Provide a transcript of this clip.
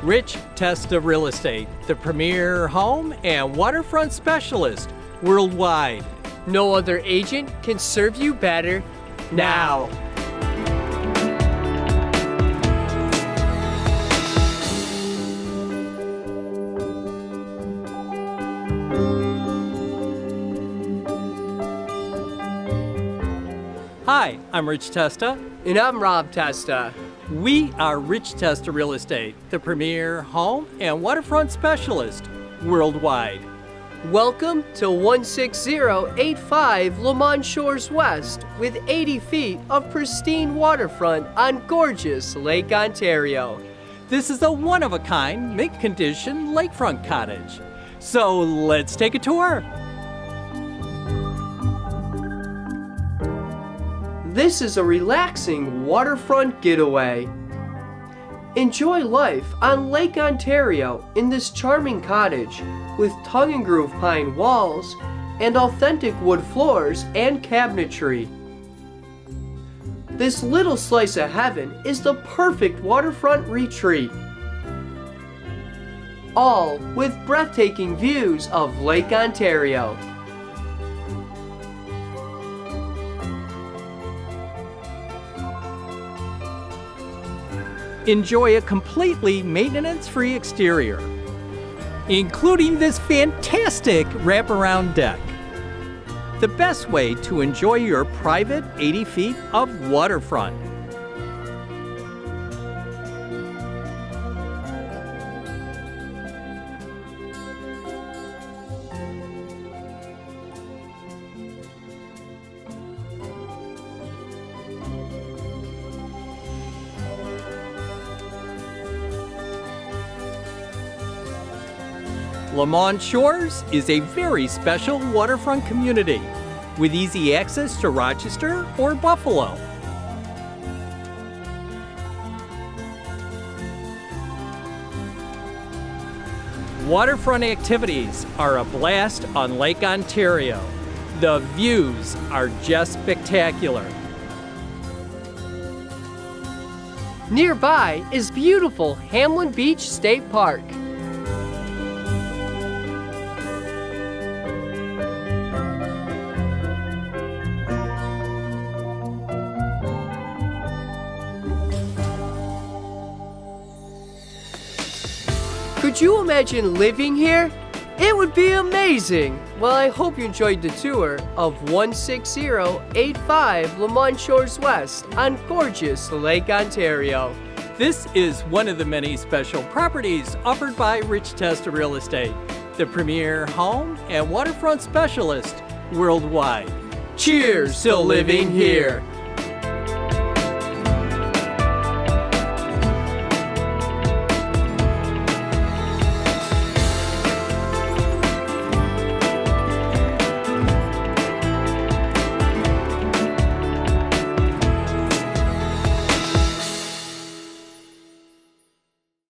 Rich Testa Real Estate, the premier home and waterfront specialist worldwide. No other agent can serve you better now. Hi, I'm Rich Testa. And I'm Rob Testa. We are Rich Testa Real Estate, the premier home and waterfront specialist worldwide. Welcome to 16085 Lomond Shores West with 80 feet of pristine waterfront on gorgeous Lake Ontario. This is a one-of-a-kind, mint-condition lakefront cottage. So let's take a tour. This is a relaxing waterfront getaway. Enjoy life on Lake Ontario in this charming cottage with tongue-and-groove pine walls and authentic wood floors and cabinetry. This little slice of heaven is the perfect waterfront retreat, all with breathtaking views of Lake Ontario. Enjoy a completely maintenance-free exterior, including this fantastic wraparound deck. The best way to enjoy your private 80 feet of waterfront. Lomond Shores is a very special waterfront community with easy access to Rochester or Buffalo. Waterfront activities are a blast on Lake Ontario. The views are just spectacular. Nearby is beautiful Hamlin Beach State Park. Could you imagine living here? It would be amazing! Well, I hope you enjoyed the tour of 16085 Lomond Shores West on gorgeous Lake Ontario. This is one of the many special properties offered by Rich Testa Real Estate, the premier home and waterfront specialist worldwide. Cheers to living here!